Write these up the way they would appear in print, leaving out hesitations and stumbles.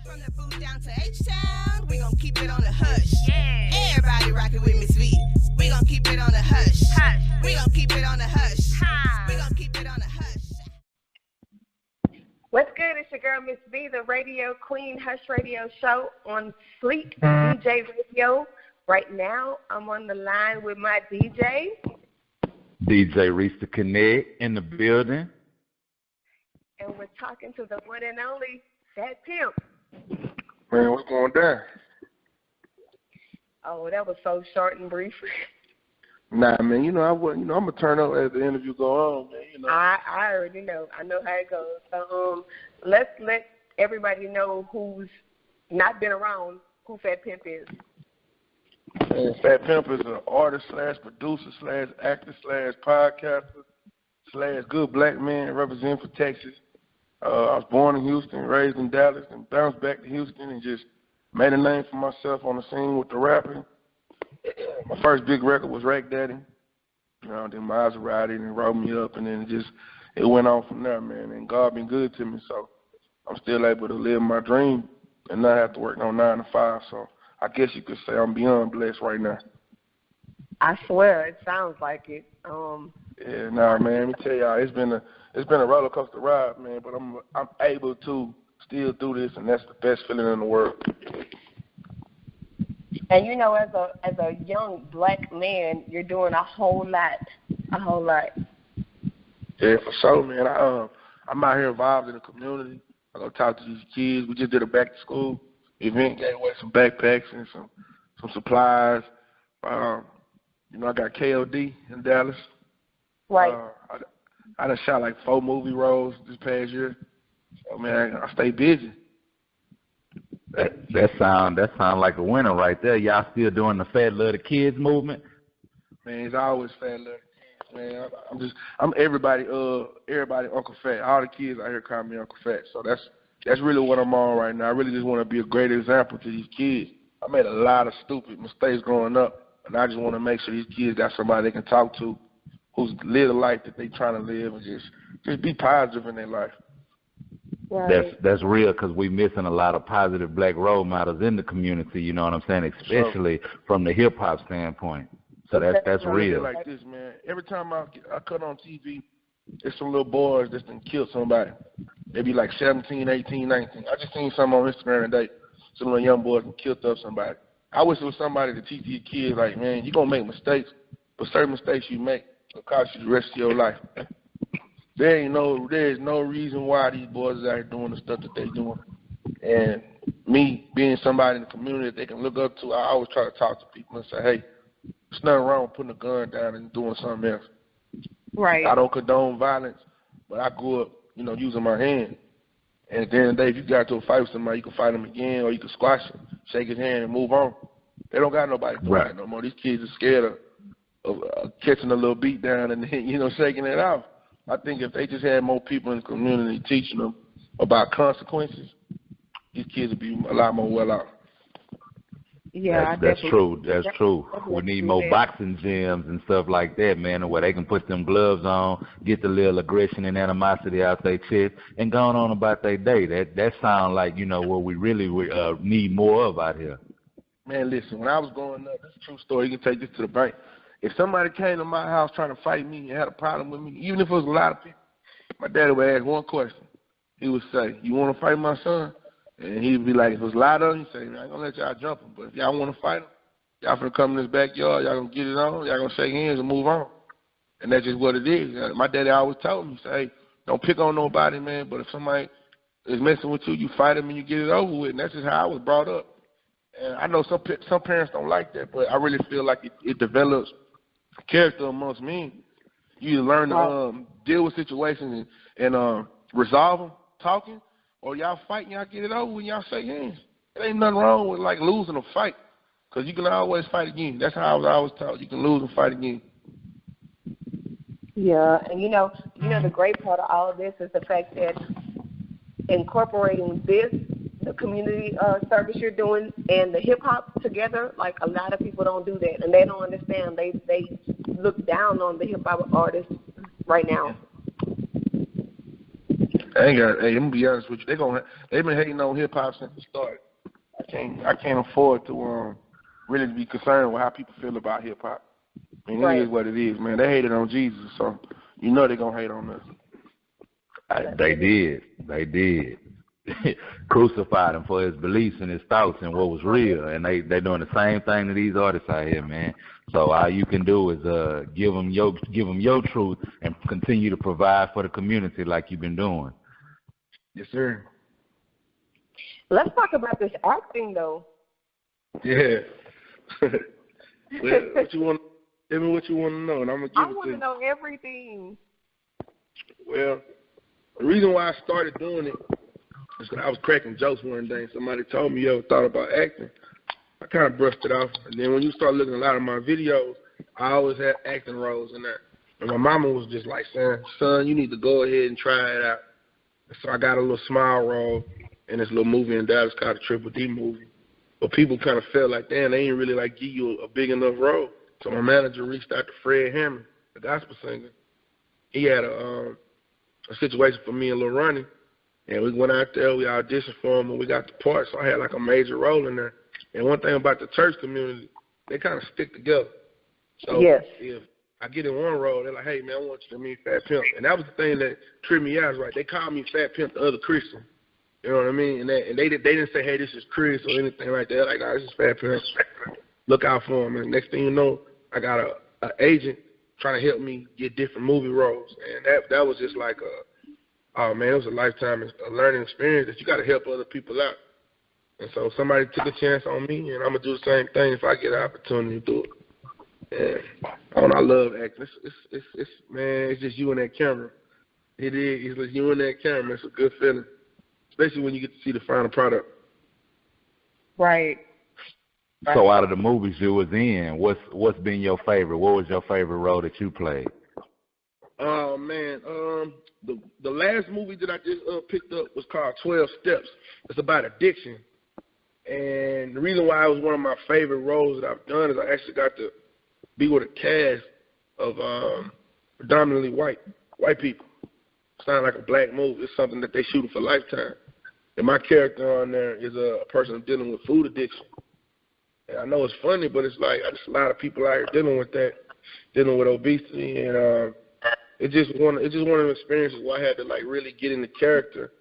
From the food down to H-Town, we gon' keep it on the hush. Yeah. Everybody rockin' with Miss V. We gon' keep it on the hush. Hush. We gon' keep it on the hush. We gon' keep it on the hush. What's good? It's your girl, Miss V, the radio queen, Hush Radio Show on Fleet DJ Radio. Right now, I'm on the line with my DJ. DJ Reesethekonnect in the building. And we're talking to the one and only Fat Pimp. Man, what's going down? Oh, that was so short and brief. Nah, man, I'm gonna turn up as the interview go on, man. I already know. I know how it goes. So let's let everybody know who's not been around who Fat Pimp is. Man, Fat Pimp is an artist / producer / actor / podcaster / good black man representing for Texas. I was born in Houston, raised in Dallas, and bounced back to Houston and just made a name for myself on the scene with the rapping. My first big record was Rake Daddy. Then Maserati and rolled me up, and then it went on from there, man. And God been good to me, so I'm still able to live my dream and not have to work no 9 to 5. So I guess you could say I'm beyond blessed right now. I swear, it sounds like it. Yeah, man. Let me tell y'all, it's been a roller coaster ride, man. But I'm able to still do this, and that's the best feeling in the world. And as a young black man, you're doing a whole lot. Yeah, for sure, man. I'm out here involved in the community. I go talk to these kids. We just did a back to school event, gave away some backpacks and some supplies. I got KOD in Dallas. Right. I done shot like 4 movie roles this past year. So man, I stay busy. That sound like a winner right there. Y'all still doing the Fat Love the Kids movement? Man, it's always Fat Love the Kids, man. I'm everybody Uncle Fat. All the kids out here call me Uncle Fat. So that's really what I'm on right now. I really just want to be a great example to these kids. I made a lot of stupid mistakes growing up, and I just want to make sure these kids got somebody they can talk to who's live the life that they trying to live and just be positive in their life. Right. That's real, because we missing a lot of positive black role models in the community, you know what I'm saying, especially from the hip-hop standpoint. So that's real. Like this, man. Every time I cut on TV, there's some little boys that done killed somebody. They be like 17, 18, 19. I just seen some on Instagram today. Some little young boys killed up somebody. I wish it was somebody to teach these kids, like, man, you're going to make mistakes, but certain mistakes you make will cost you the rest of your life. There is no reason why these boys are out here doing the stuff that they doing. And me being somebody in the community that they can look up to, I always try to talk to people and say, hey, there's nothing wrong with putting a gun down and doing something else. Right. I don't condone violence, but I grew up, using my hand. And at the end of the day, if you got to a fight with somebody, you can fight him again, or you can squash him, shake his hand, and move on. They don't got nobody doing that no more. These kids are scared of catching a little beat down and shaking it off. I think if they just had more people in the community teaching them about consequences, these kids would be a lot more well off. Yeah, that's true. That's true. We need more boxing gyms and stuff like that, man, where they can put them gloves on, get the little aggression and animosity out their chest, and go on about their day. That sounds like, what we really need more of out here. Man, listen, when I was growing up, this is a true story. You can take this to the bank. If somebody came to my house trying to fight me and had a problem with me, even if it was a lot of people, my daddy would ask one question. He would say, you want to fight my son? And he'd be like, if it was a lot of them, he'd say, I ain't going to let y'all jump him. But if y'all want to fight him, y'all finna come in this backyard, y'all going to get it on, y'all going to shake hands and move on. And that's just what it is. My daddy always told me, say, hey, don't pick on nobody, man, but if somebody is messing with you, you fight them and you get it over with. And that's just how I was brought up. And I know some parents don't like that, but I really feel like it develops character amongst men. You learn to deal with situations and resolve them talking, or y'all fight and y'all get it over when y'all shake hands. There ain't nothing wrong with like losing a fight, because you can always fight again. That's how I was always taught. You can lose and fight again. Yeah, and the great part of all of this is the fact that incorporating the community service you're doing and the hip hop together, like a lot of people don't do that, and they don't understand. They look down on the hip hop artists right now. I'm gonna be honest with you. They've been hating on hip hop since it started. I can't afford to really be concerned with how people feel about hip hop. I mean, It is what it is, man. They hated on Jesus, so you know they're gonna hate on us. They did. Crucified him for his beliefs and his thoughts and what was real, and they doing the same thing to these artists out here, man. So all you can do is give them your truth and continue to provide for the community like you've been doing. Yes, sir. Let's talk about this acting, though. Yeah. Well, what you want? Tell me what you want to know, and I'm gonna give it to you. I want to know everything. Well, the reason why I started doing it is because I was cracking jokes one day, and somebody told me, you ever thought about acting? I kind of brushed it off, and then when you start looking at a lot of my videos, I always had acting roles in there. And my mama was just like saying, son, you need to go ahead and try it out. So I got a little small role in this little movie in Dallas called the Triple D movie. But people kind of felt like, damn, they ain't really like give you a big enough role. So my manager reached out to Fred Hammond, the gospel singer. He had a situation for me and Lil Ronnie, and we went out there, we auditioned for him, and we got the part, so I had like a major role in there. And one thing about the church community, they kind of stick together. So if I get in one role, they're like, hey, man, I want you to meet Fat Pimp. And that was the thing that tripped me out, right? They called me Fat Pimp, the other Christian. You know what I mean? And they didn't say, hey, this is Chris or anything like that. Like, nah, this is Fat Pimp. Look out for him. And next thing you know, I got an agent trying to help me get different movie roles. And that was just like oh, man, it was a lifetime a learning experience that you got to help other people out. And so somebody took a chance on me, and I'm going to do the same thing if I get an opportunity to do it. And I love acting. It's man, it's just you and that camera. It is. It's like you and that camera. It's a good feeling, especially when you get to see the final product. Right. So out of the movies you was in, what's been your favorite? What was your favorite role that you played? Oh, man. The last movie that I just picked up was called 12 Steps. It's about addiction. And the reason why it was one of my favorite roles that I've done is I actually got to be with a cast of predominantly white people. It's not like a black movie. It's something that they shooting for Lifetime. And my character on there is a person dealing with food addiction. And I know it's funny, but it's like just a lot of people out here dealing with that, dealing with obesity, and it's just one of the experiences where I had to like really get in the character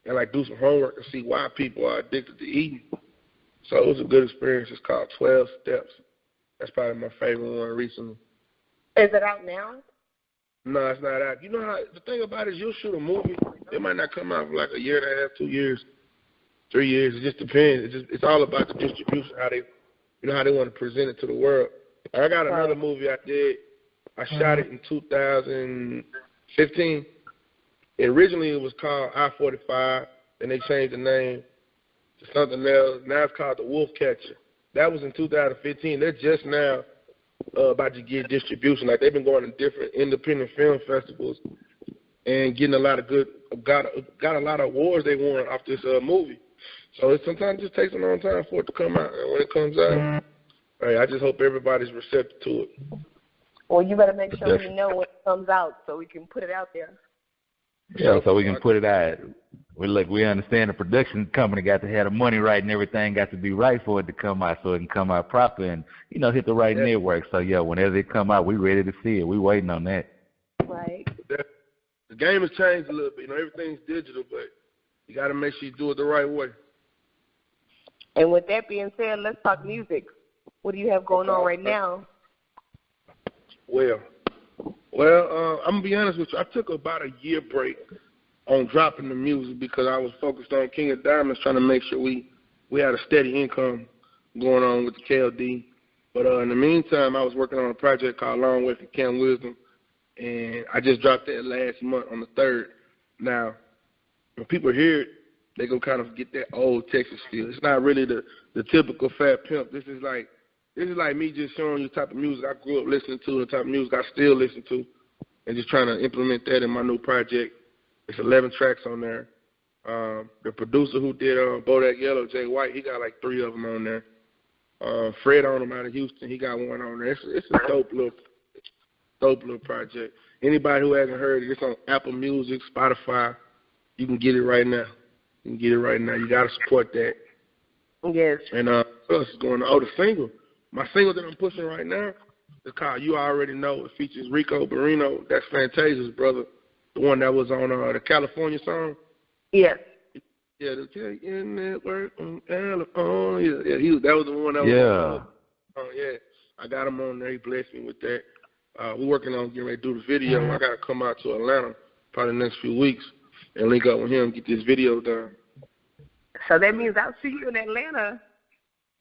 and like do some homework and see why people are addicted to eating. So it was a good experience. It's called 12 Steps. That's probably my favorite one recently. Is it out now? No, it's not out. You know how the thing about it is you'll shoot a movie, it might not come out for like a year and a half, 2 years, 3 years. It just depends. It's all about the distribution, how they want to present it to the world. I got another movie I did. I shot it in 2015. Originally it was called I-45. Then they changed the name to something else. Now it's called The Wolf Catcher. That was in 2015. They're just now about to get distribution. Like they've been going to different independent film festivals and getting a lot of got a lot of awards they won off this movie. So it sometimes just takes a long time for it to come out. And when it comes out, hey, I just hope everybody's receptive to it. Well, you better make sure we know when it comes out so we can put it out there. Yeah, so we can put it out. We understand the production company got to have the money right and everything got to be right for it to come out so it can come out proper and, hit the right network. So, yeah, whenever it come out, we ready to see it. We waiting on that. Right. The game has changed a little bit. Everything's digital, but you got to make sure you do it the right way. And with that being said, let's talk music. What do you have going on right now? Well, I'm going to be honest with you. I took about a year break on dropping the music because I was focused on King of Diamonds, trying to make sure we had a steady income going on with the KLD. But in the meantime, I was working on a project called Long Way from Camp Wisdom, and I just dropped that last month on the 3rd. Now, when people hear it, they go kind of get that old Texas feel. It's not really the typical Fat Pimp. This is like me just showing you the type of music I grew up listening to, the type of music I still listen to, and just trying to implement that in my new project. It's 11 tracks on there. The producer who did Bodak Yellow, Jay White, he got like 3 of them on there. Fred on him out of Houston, he got one on there. It's a dope little project. Anybody who hasn't heard it, it's on Apple Music, Spotify, you can get it right now. You can get it right now. You got to support that. Yes. And what else is going on? Oh, the single. My single that I'm pushing right now is called You Already Know. It features Rico Barrino. That's Fantasia's brother, the one that was on the California song. Yes. Yeah, the K-N Network in California. Yeah, that was the one that was on. Oh, yeah. I got him on there. He blessed me with that. We're working on getting ready to do the video. I got to come out to Atlanta probably the next few weeks and link up with him, get this video done. So that means I'll see you in Atlanta.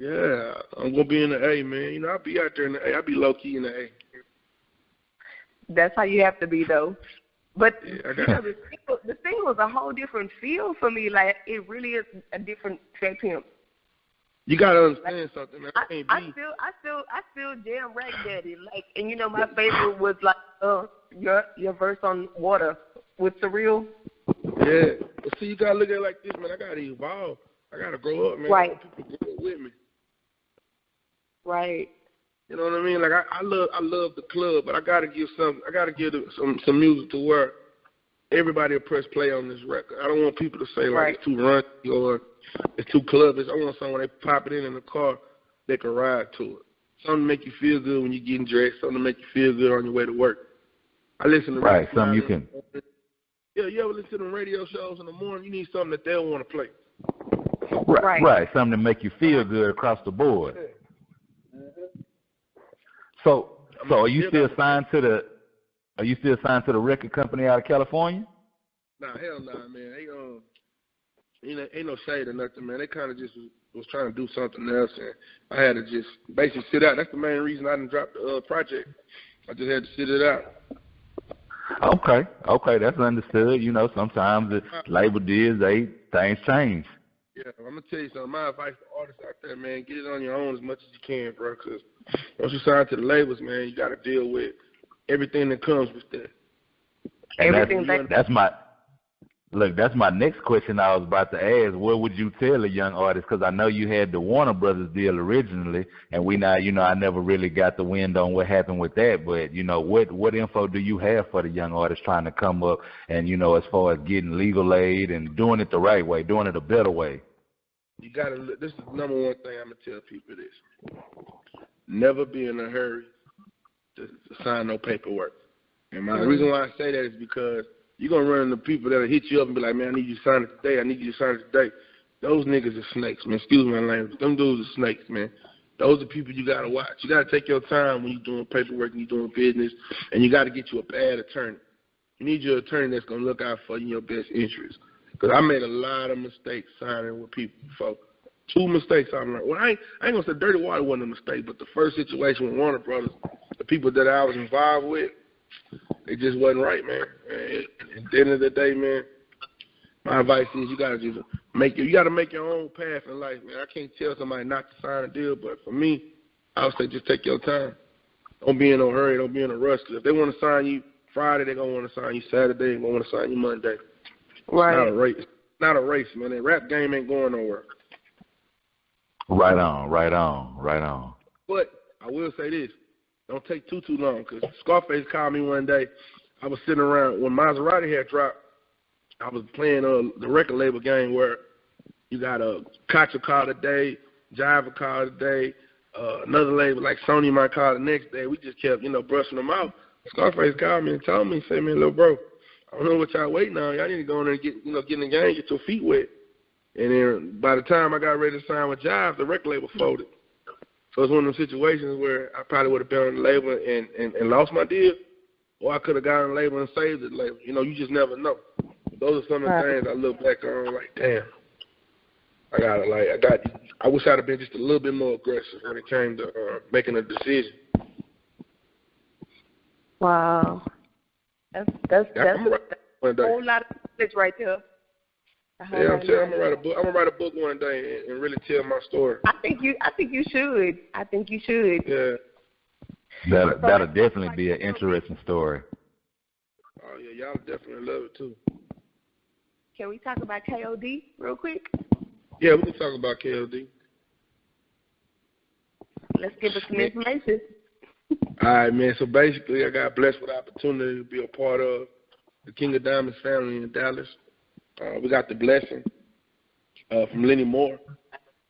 Yeah, I'm going to be in the A, man. You know, I'll be out there in the A. I'll be low-key in the A. That's how you have to be, though. But yeah, the single is a whole different feel for me. Like, it really is a different Pimp. You gotta understand something, man. I still jam Rag Daddy. Like, and you know, my favorite was like your verse on Water with Surreal. Yeah, but see, you gotta look at it like this, man. I gotta evolve. I gotta grow up, man. Right. I want people to grow up with me. Right. You know what I mean? Like I love the club, but I gotta give some music to where everybody will press play on this record. I don't want people to say like it's too runty or it's too clubbish. I want something when they pop it in the car, they can ride to it. Something to make you feel good when you're getting dressed. Something to make you feel good on your way to work. I listen to something you can. Yeah, you ever listen to them radio shows in the morning? You need something that they'll want to play. Right. Something to make you feel good across the board. So are you still signed to the? Are you still signed to the record company out of California? Nah, hell nah, man. They ain't no shade or nothing, man. They kind of just was trying to do something else, and I had to just basically sit out. That's the main reason I didn't drop the project. I just had to sit it out. Okay, that's understood. You know, sometimes the label deals, things change. Yeah, I'm gonna tell you something. My advice to artists out there, man, get it on your own as much as you can, bro. Because once you sign to the labels, man, you got to deal with everything that comes with that. And that's my next question I was about to ask. What would you tell a young artist? Because I know you had the Warner Brothers deal originally, and I never really got the wind on what happened with that. But, you know, what info do you have for the young artist trying to come up and, you know, as far as getting legal aid and doing it the right way, doing it a better way? You got to, this is the number one thing I'm going to tell people this. Never be in a hurry to sign no paperwork. And the reason why I say that is because you're going to run into people that'll hit you up and be like, man, I need you to sign it today. I need you to sign it today. Those niggas are snakes, man. Excuse my language. Them dudes are snakes, man. Those are people you got to watch. You got to take your time when you're doing paperwork and you're doing business, and you got to get you a bad attorney. You need your attorney that's going to look out for you in your best interest. Because I made a lot of mistakes signing with people before. 2 mistakes I learned. Well, I ain't going to say Dirty Water wasn't a mistake, but the first situation with Warner Brothers, the people that I was involved with, it just wasn't right, man. At the end of the day, man, my advice is you gotta just make your own path in life, man. I can't tell somebody not to sign a deal, but for me, I would say just take your time. Don't be in no hurry. Don't be in a rush. Cause if they want to sign you Friday, they're gonna want to sign you Saturday. They're gonna want to sign you Monday. Right. It's not a race. It's not a race, man. That rap game ain't going nowhere. Right on. But I will say this. Don't take too long, because Scarface called me one day. I was sitting around when Maserati had dropped. I was playing the record label game where you got a Kacha call today, Jiva call today, another label like Sony might call the next day. We just kept, brushing them out. Scarface called me and told me, say, man, little bro, I don't know what y'all waiting on. Y'all need to go in there and get in the game, get your feet wet. And then by the time I got ready to sign with Jive, the record label folded. So it's one of those situations where I probably would have been on the label and lost my deal, or I could have gotten on the label and saved the label. You just never know. Those are some of the things I look back on like, damn, I wish I'd have been just a little bit more aggressive when it came to making a decision. Wow. That's a whole lot of knowledge right there. Yeah, I'm gonna write a book. I'm gonna write a book one day and really tell my story. I think you should. Yeah. That'll definitely be an interesting story. Oh yeah, y'all definitely love it too. Can we talk about KOD real quick? Yeah, we can talk about KOD. Let's give us some information. All right, man. So basically, I got blessed with the opportunity to be a part of the King of Diamonds family in Dallas. We got the blessing from Lenny Moore,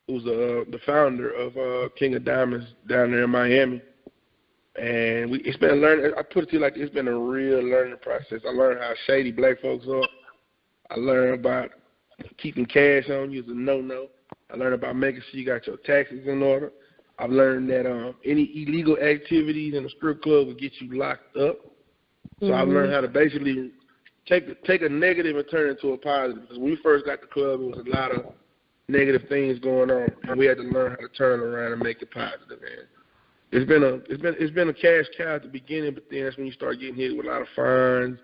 who's the founder of King of Diamonds down there in Miami. And it's been a learning. I put it to you like it's been a real learning process. I learned how shady black folks are. I learned about keeping cash on you is a no-no. I learned about making sure you got your taxes in order. I've learned that any illegal activities in a strip club will get you locked up. So I've learned how to basically take a negative and turn it into a positive. Because when we first got the club, it was a lot of negative things going on, and we had to learn how to turn it around and make it positive. And it's been a cash cow at the beginning, but then that's when you start getting hit with a lot of fines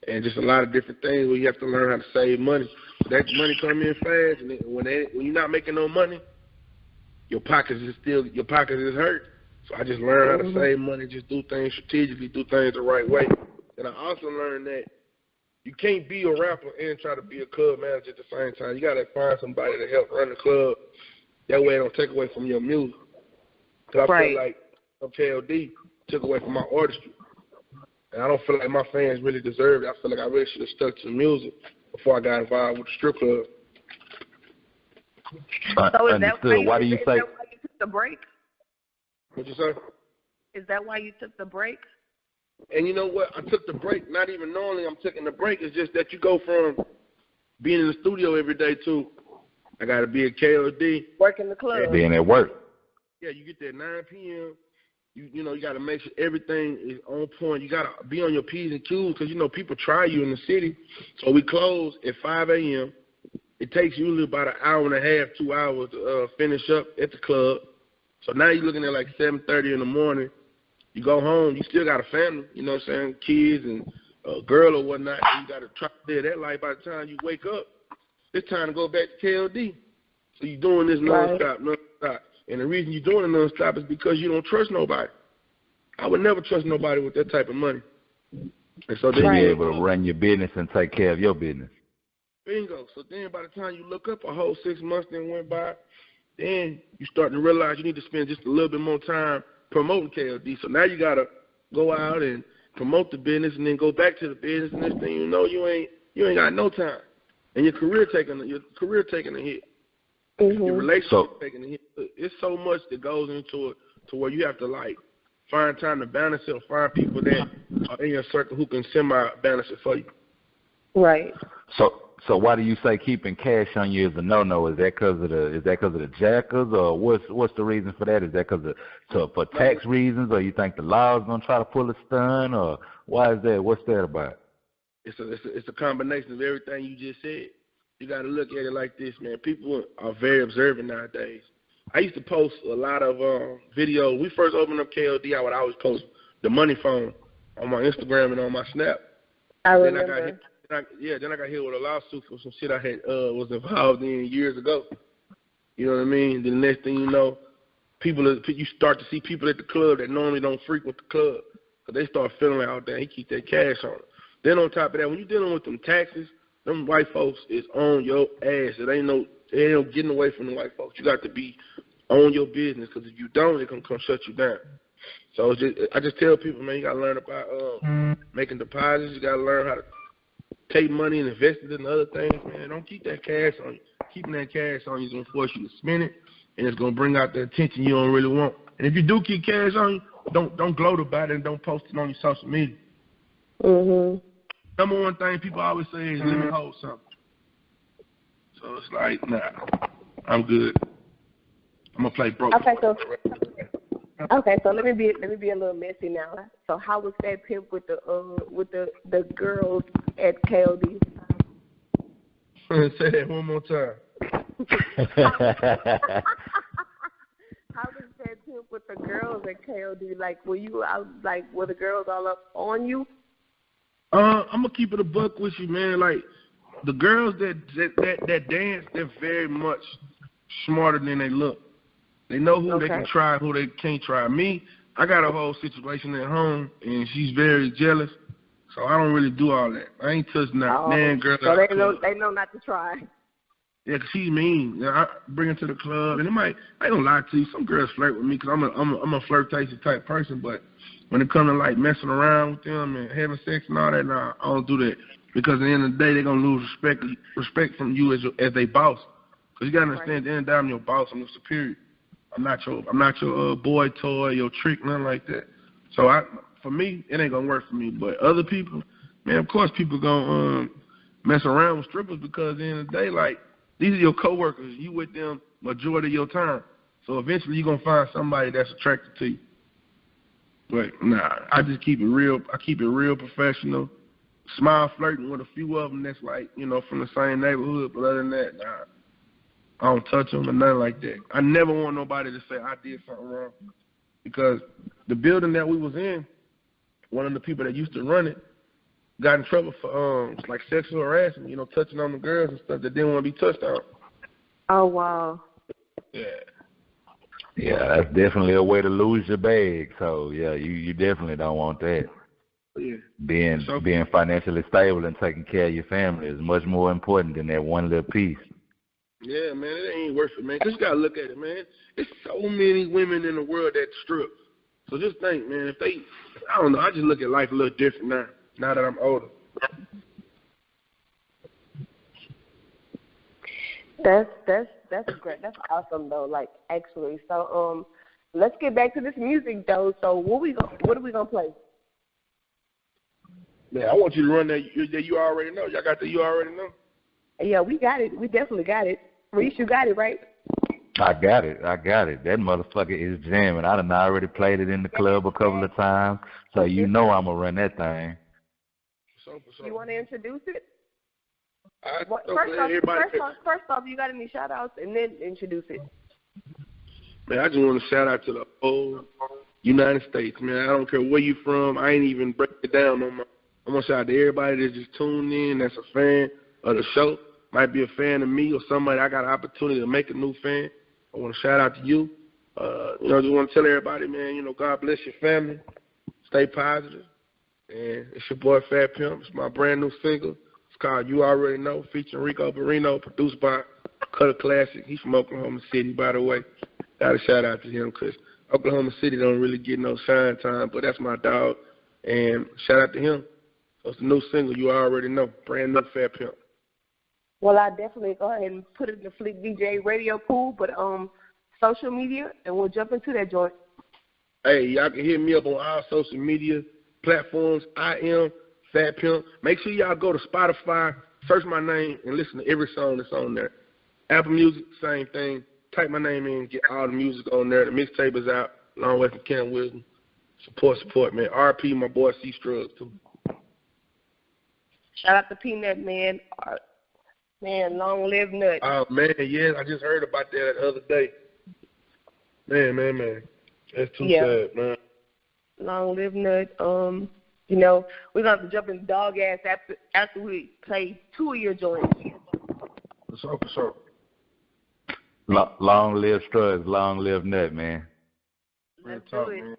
and just a lot of different things where you have to learn how to save money. That money come in fast, and when you're not making no money, your pockets is hurt. So I just learned how to save money, just do things strategically, do things the right way. And I also learned that you can't be a rapper and try to be a club manager at the same time. You got to find somebody to help run the club. That way it don't take away from your music. Because I feel like KLD took away from my artistry. And I don't feel like my fans really deserved it. I feel like I really should have stuck to the music before I got involved with the strip club. So is that why you took the break? What'd you say? Is that why you took the break? And you know what? I took the break, not even knowing I'm taking the break. It's just that you go from being in the studio every day to I got to be at KLD. Working the club. Being at work. Yeah, you get there at 9 p.m. You got to make sure everything is on point. You got to be on your P's and Q's because, people try you in the city. So we close at 5 a.m. It takes usually about an hour and a half, 2 hours to finish up at the club. So now you're looking at like 7:30 in the morning. You go home, you still got a family, you know what I'm saying, kids and a girl or whatnot. You got to try to live that life. By the time you wake up, it's time to go back to KLD. So you're doing this nonstop. And the reason you're doing it nonstop is because you don't trust nobody. I would never trust nobody with that type of money. And so then you're able to run your business and take care of your business. Bingo. So then by the time you look up, a whole 6 months then went by, then you start to realize you need to spend just a little bit more time promoting KLD. So now you got to go out and promote the business and then go back to the business. And next thing you know, you ain't got no time. And your career taking a hit. Your relationship taking a hit. It's so much that goes into it to where you have to find time to balance it or find people that are in your circle who can semi-balance it for you. Right. So why do you say keeping cash on you is a no-no? Is that because of the jackers, or what's the reason for that? Is that for tax reasons, or you think the law is gonna try to pull a stunt, or why is that? What's that about? It's a combination of everything you just said. You got to look at it like this, man. People are very observant nowadays. I used to post a lot of videos. When we first opened up KLD, I would always post the money phone on my Instagram and on my Snap. I remember. Then I got hit with a lawsuit for some shit I had was involved in years ago. You know what I mean? Then the next thing you know, you start to see people at the club that normally don't frequent the club because they start feeling like, oh, damn, he keep that cash on. Then on top of that, when you're dealing with them taxes, them white folks is on your ass. It ain't no getting away from the white folks. You got to be on your business because if you don't, it can come shut you down. So I just tell people, man, you got to learn about making deposits. You got to learn how to take money and invest it in other things, man. Don't keep that cash on you. Keeping that cash on you is going to force you to spend it, and it's going to bring out the attention you don't really want. And if you do keep cash on you, don't gloat about it and don't post it on your social media. Number one thing people always say is let me hold something. So it's like, nah, I'm good. I'm gonna play broke. Okay, so let me be a little messy now. So how was that Pimp with the girls at KLD? Say that one more time. How was that Pimp with the girls at KLD? Like, were you out? Like, were the girls all up on you? I'm gonna keep it a buck with you, man. Like the girls that dance, they're very much smarter than they look. They know who they can try and who they can't try. Me, I got a whole situation at home, and she's very jealous, so I don't really do all that. I ain't touching that man, girl. So they know not to try. Yeah, 'cause she's mean. I bring her to the club, and I ain't gonna lie to you. Some girls flirt with me 'cause I'm a flirtatious type person, but when it comes to like messing around with them and having sex and all that, nah, I don't do that. Because at the end of the day, they're going to lose respect from you as they boss. Because you got to understand, at the end of the day, I'm your boss. I'm your superior. I'm not your boy toy, your trick, nothing like that. So for me, it ain't going to work for me. But other people, man, of course people going to mess around with strippers because at the end of the day, like, these are your coworkers. You with them majority of your time. So eventually you're going to find somebody that's attracted to you. But, nah, I just keep it real. I keep it real professional. Smile flirting with a few of them that's like, you know, from the same neighborhood. But other than that, nah, I don't touch them or nothing like that. I never want nobody to say I did something wrong. Because the building that we was in, one of the people that used to run it got in trouble for like sexual harassment, you know, touching on the girls and stuff that didn't want to be touched on. Oh, wow. Yeah. Yeah, that's definitely a way to lose your bag. So, yeah, you definitely don't want that. Yeah. Being financially stable and taking care of your family is much more important than that one little piece. Yeah, man, it ain't worth it, man. Because you got to look at it, man. There's so many women in the world that strip. So just think, man, I don't know, I just look at life a little different now that I'm older. That's great. That's awesome though. Like actually, so let's get back to this music though. So what are we gonna play? Man, I want you to run that you already know. Y'all got the you already know. Yeah, we got it. We definitely got it. Reese, you got it, right? I got it. That motherfucker is jamming. I done already played it in the club a couple of times, so you know I'm gonna run that thing. You want to introduce it? First off, you got any shout-outs, and then introduce it. Man, I just want to shout out to the whole United States, man. I don't care where you from. I ain't even break it down no more. I'm going to shout out to everybody that's just tuned in, that's a fan of the show, might be a fan of me or somebody I got an opportunity to make a new fan. I want to shout out to you. You know, just want to tell everybody, man, you know, God bless your family. Stay positive. And it's your boy Fat Pimp. It's my brand new single. It's called You Already Know, featuring Rico Barrino, produced by Cutter Classic. He's from Oklahoma City, by the way. Got to shout out to him because Oklahoma City don't really get no shine time, but that's my dog. And shout out to him. So it's a new single, You Already Know, brand new Fat Pimp. Well, I definitely go ahead and put it in the Fleet DJ radio pool, but social media, and we'll jump into that joint. Hey, y'all can hit me up on all social media platforms. I am Fat Pimp. Make sure y'all go to Spotify, search my name, and listen to every song that's on there. Apple Music, same thing. Type my name in, get all the music on there. The mixtape is out. Long way from Ken Wisdom. Support, man. RP, my boy C Struggs, too. Shout out to Peanut, man. Man, long live Nut. Oh, man, yeah. I just heard about that the other day. Man. That's too sad, man. Long live Nut. You know, we're going to have to jump in dog ass after we play 2 of your joints. For sure. Long live Struggs, long live Nut, man. Let's do it. Man.